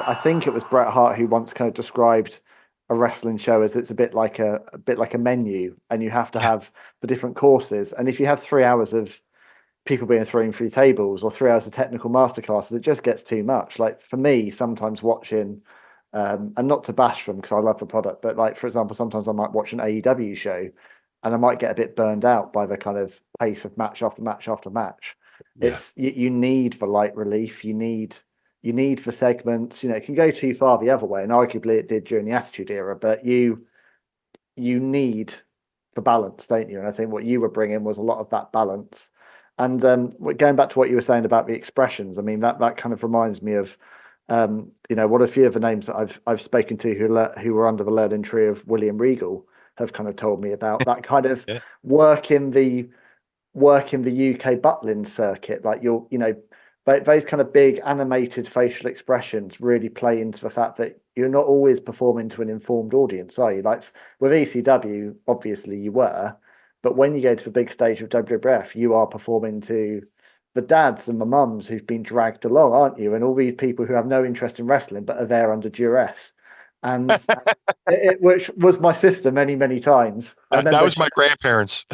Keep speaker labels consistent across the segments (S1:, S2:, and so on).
S1: I think it was Bret Hart who once kind of described a wrestling show as it's a bit like a menu, and you have to
S2: Yeah.
S1: have the different courses. And if you have 3 hours of people being thrown through tables or 3 hours of technical masterclasses, it just gets too much. Like for me, sometimes watching, and not to bash them because I love the product, but like for example, sometimes I might watch an AEW show, and I might get a bit burned out by the kind of pace of match after match after match.
S2: Yeah.
S1: You need the light relief. You need for segments. You know, it can go too far the other way, and arguably it did during the Attitude Era. But you need for balance, don't you? And I think what you were bringing was a lot of that balance. And going back to what you were saying about the expressions, I mean that kind of reminds me of what a few of the names that I've spoken to who were under the learning tree of William Regal have kind of told me about that kind of
S2: Yeah.
S1: work in the UK buttling circuit. Like those kind of big animated facial expressions really play into the fact that you're not always performing to an informed audience, are you? Like with ECW, obviously you were, but when you go to the big stage of WWF, you are performing to the dads and the mums who've been dragged along, aren't you? And all these people who have no interest in wrestling but are there under duress. And which was my sister many, many times. I
S2: That
S1: remember
S2: was my grandparents.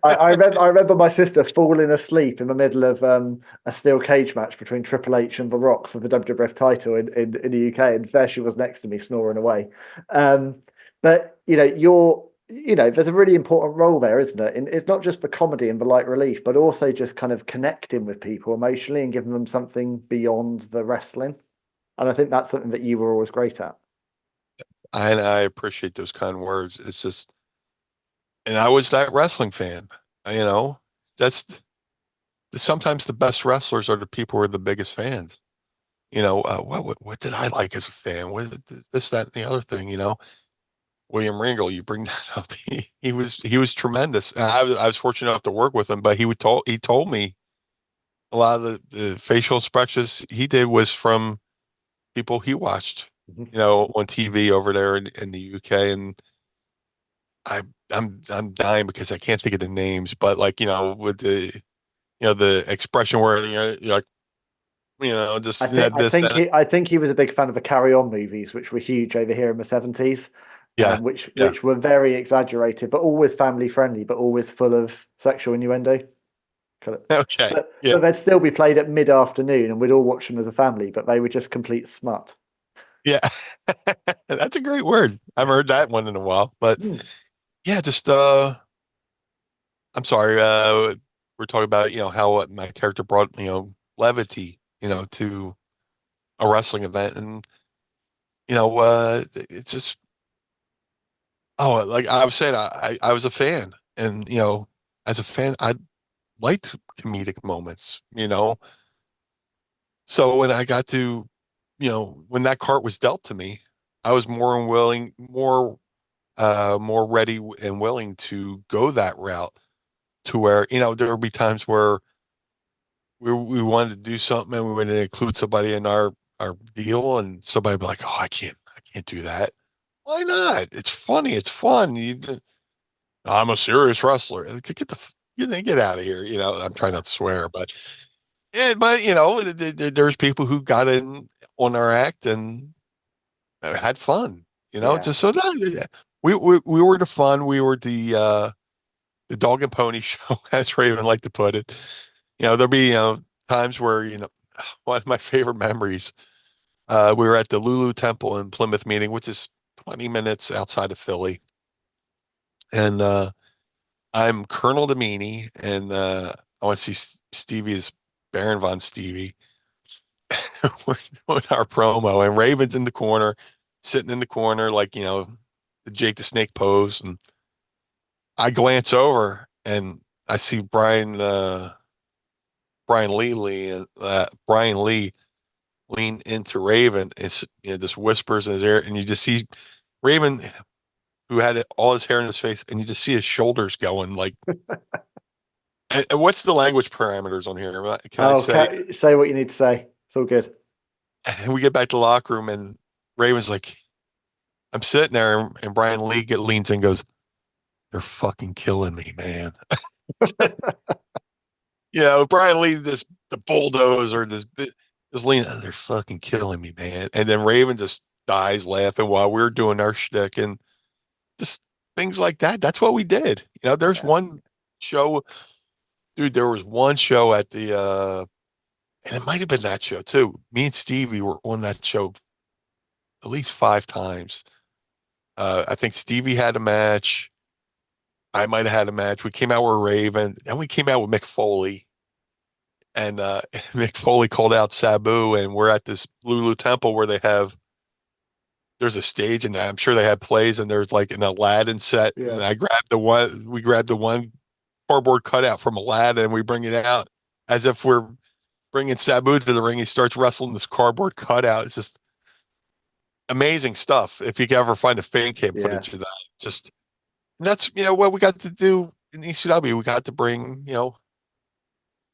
S1: I remember my sister falling asleep in the middle of a steel cage match between Triple H and The Rock for the WWF title in the UK, and there she was next to me snoring away. But there's a really important role there, isn't it? And it's not just the comedy and the light relief, but also just kind of connecting with people emotionally and giving them something beyond the wrestling. And I think that's something that you were always great at.
S2: I appreciate those kind words. It's just, and I was that wrestling fan. You know, that's sometimes the best wrestlers are the people who are the biggest fans. What did I like as a fan? What this, that, and the other thing, William Regal, you bring that up. He was tremendous. And I was fortunate enough to work with him, but he told me a lot of the facial expressions he did was from people he watched, on TV over there in the UK. And I'm dying because I can't think of the names, but like, with the expression where, you're like, just this, that.
S1: I think he was a big fan of the Carry On movies, which were huge over here in the 70s,
S2: Yeah. Yeah.
S1: which were very exaggerated, but always family friendly, but always full of sexual innuendo. Kind of.
S2: Okay. Yeah.
S1: But they'd still be played at mid afternoon, and we'd all watch them as a family, but they were just complete smut.
S2: Yeah. That's a great word. I haven't heard that one in a while, but
S1: Hmm.
S2: yeah, just, I'm sorry. We're talking about, how my character brought, levity, to a wrestling event. And, it's just, oh, like I was saying, I was a fan, and, as a fan, I liked comedic moments. So when I got to, when that cart was dealt to me, I was more ready and willing to go that route, to where, there would be times where we wanted to do something and we wanted to include somebody in our deal, and somebody would be like, "Oh, I can't do that." Why not? It's funny. It's fun. I'm a serious wrestler. Get out of here. I'm trying not to swear, but yeah, but there's people who got in on our act and had fun.
S1: Yeah.
S2: Just so that we were the fun. We were the dog and pony show, as Raven liked to put it. There'll be times where one of my favorite memories. We were at the Lulu Temple in Plymouth meeting, which is 20 minutes outside of Philly, and I'm Colonel Meanie, and I want to see Stevie as Baron von Stevie. We're doing our promo, and Raven's in the corner, sitting in the corner, like, the Jake the Snake pose. And I glance over and I see Brian Lee lean into Raven, and just whispers in his ear, and you just see Raven, who had all his hair in his face, and you just see his shoulders going like. And what's the language parameters on here? Can I
S1: Oh,
S2: say?
S1: say what you need to say. It's all good.
S2: And we get back to the locker room, and Raven's like, I'm sitting there, and Brian Lee leans in and goes, "They're fucking killing me, man." Brian Lee, the bulldozer, just lean, "Oh, they're fucking killing me, man." And then Raven just dies laughing while we're doing our shtick and just things like that. That's what we did. There's
S1: Yeah,
S2: one show, dude, there was one show at the and it might have been that show too. Me and Stevie were on that show at least 5 times. I think Stevie had a match. I might have had a match. We came out with Raven, and we came out with Mick Foley. And Mick Foley called out Sabu, and we're at this Lulu Temple where there's a stage, and I'm sure they had plays, and there's like an Aladdin set. And
S1: yeah,
S2: we grabbed the one cardboard cutout from Aladdin, and we bring it out as if we're bringing Sabu to the ring. He starts wrestling this cardboard cutout. It's just amazing stuff. If you can ever find a fan cam
S1: yeah,
S2: footage of that, just and that's what we got to do in ECW. We got to bring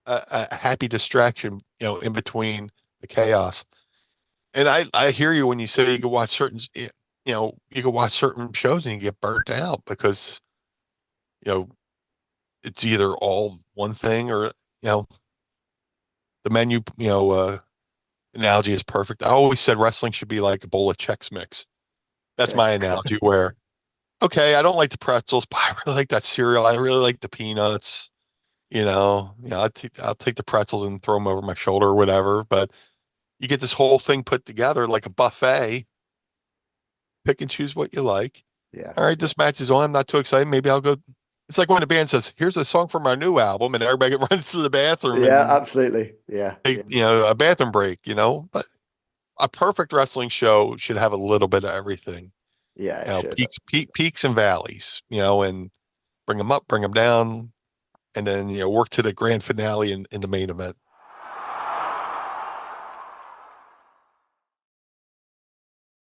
S2: a happy distraction, in between the chaos. And I hear you when you say you can watch you can watch certain shows and you get burnt out because you know it's either all one thing or the menu analogy is perfect. I always said wrestling should be like a bowl of Chex Mix. That's
S1: okay,
S2: my analogy. Where okay, I don't like the pretzels, but I really like that cereal. I really like the peanuts. I'll take the pretzels and throw them over my shoulder or whatever. But you get this whole thing put together like a buffet. Pick and choose what you like.
S1: yeah,
S2: All right, this match is on. I'm not too excited. Maybe I'll go. It's like when a band says, "Here's a song from our new album," and everybody runs to the bathroom
S1: yeah,
S2: and
S1: absolutely, yeah,
S2: take,
S1: yeah,
S2: a bathroom break. But a perfect wrestling show should have a little bit of everything.
S1: yeah, it should.
S2: Peaks and valleys. And bring them up, bring them down, and then work to the grand finale in the main event.